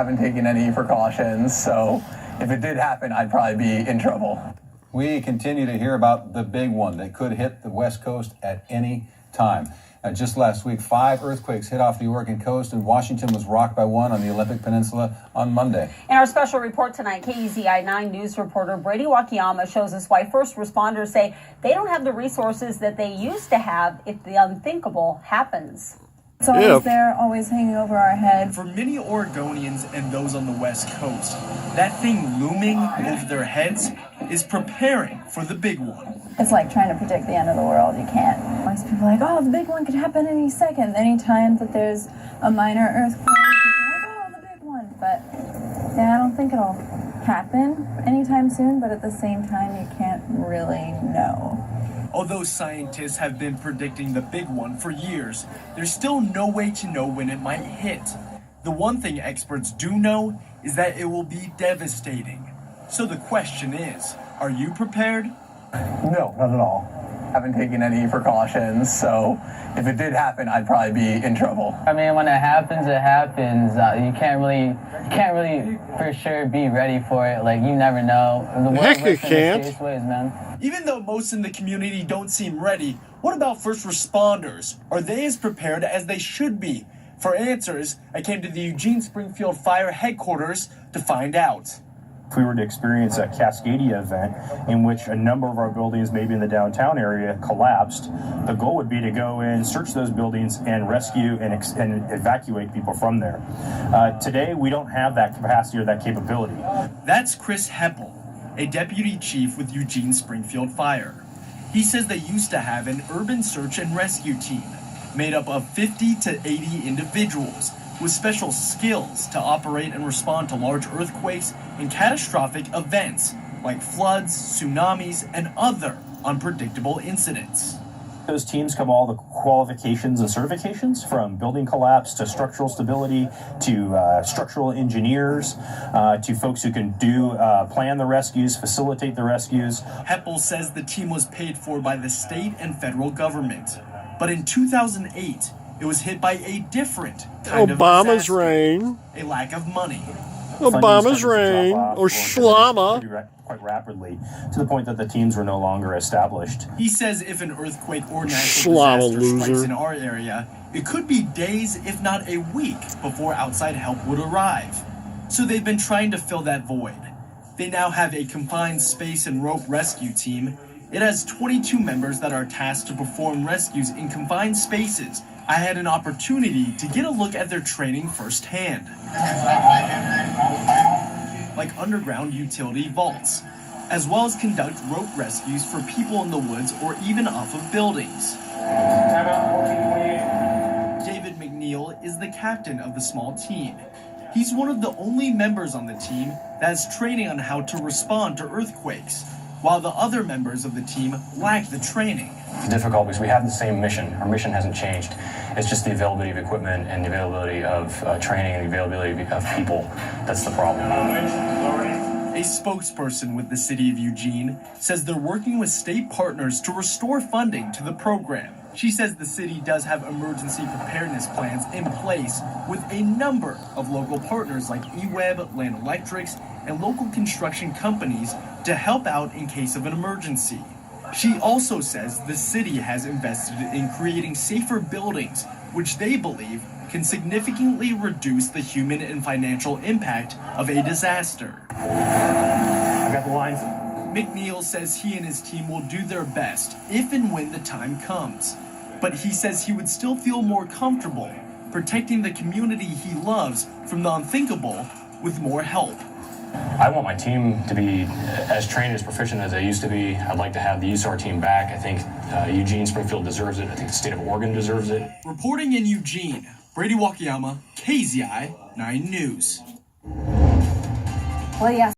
Haven't taken any precautions, so if it did happen, I'd probably be in trouble. We continue to hear about the big one that could hit the West Coast at any time. Just last week, 5 earthquakes hit off the Oregon coast, and Washington was rocked by one on the Olympic Peninsula on Monday. In our special report tonight, KEZI 9 News reporter Brady Wakayama shows us why first responders say they don't have the resources that they used to have if the unthinkable happens. It's always there, always hanging over our head. For many Oregonians and those on the West Coast, that thing looming over their heads is preparing for the big one. It's like trying to predict the end of the world. You can't. Most people are like, oh, the big one could happen any second. Anytime that there's a minor earthquake, people are like, oh, the big one. But yeah, I don't think it'll happen anytime soon, but at the same time, you can't really know. Although scientists have been predicting the big one for years, there's still no way to know when it might hit. The one thing experts do know is that it will be devastating. So the question is, are you prepared? No, not at all. Haven't taken any precautions, so if it did happen, I'd probably be in trouble. I mean, when it happens, it happens. You can't really for sure be ready for it. Like, you never know. Heck, you can't. Ways, man. Even though most in the community don't seem ready, what about first responders? Are they as prepared as they should be? For answers, I came to the Eugene Springfield Fire headquarters to find out. If we were to experience a Cascadia event in which a number of our buildings, maybe in the downtown area, collapsed, the goal would be to go in, search those buildings, and rescue and evacuate people from there. Today, we don't have that capacity or that capability. That's Chris Heppel, a deputy chief with Eugene Springfield Fire. He says they used to have an urban search and rescue team made up of 50 to 80 individuals with special skills to operate and respond to large earthquakes and catastrophic events like floods, tsunamis, and other unpredictable incidents. Those teams come all the qualifications and certifications, from building collapse to structural stability to structural engineers to folks who can plan the rescues, facilitate the rescues. Heppel says the team was paid for by the state and federal government. But in 2008, it was hit by a different kind Obama's of disaster, reign. A lack of money. Obama's reign, or Schlama. Quite rapidly, to the point that the teams were no longer established. He says if an earthquake or natural disaster strikes in our area, it could be days, if not a week, before outside help would arrive. So they've been trying to fill that void. They now have a confined space and rope rescue team. It has 22 members that are tasked to perform rescues in confined spaces. I had an opportunity to get a look at their training firsthand. Like underground utility vaults, as well as conduct rope rescues for people in the woods or even off of buildings. David McNeil is the captain of the small team. He's one of the only members on the team that has training on how to respond to earthquakes, while the other members of the team lack the training. It's difficult because we have the same mission. Our mission hasn't changed. It's just the availability of equipment and the availability of training and the availability of people. That's the problem. A spokesperson with the city of Eugene says they're working with state partners to restore funding to the program. She says the city does have emergency preparedness plans in place with a number of local partners like eWeb, Land Electrics, and local construction companies to help out in case of an emergency. She also says the city has invested in creating safer buildings, which they believe can significantly reduce the human and financial impact of a disaster. I got the lines. McNeil says he and his team will do their best if and when the time comes. But he says he would still feel more comfortable protecting the community he loves from the unthinkable with more help. I want my team to be as trained, as proficient as they used to be. I'd like to have the USAR team back. I think Eugene Springfield deserves it. I think the state of Oregon deserves it. Reporting in Eugene, Brady Wakayama, KZI 9 News. Well, yes.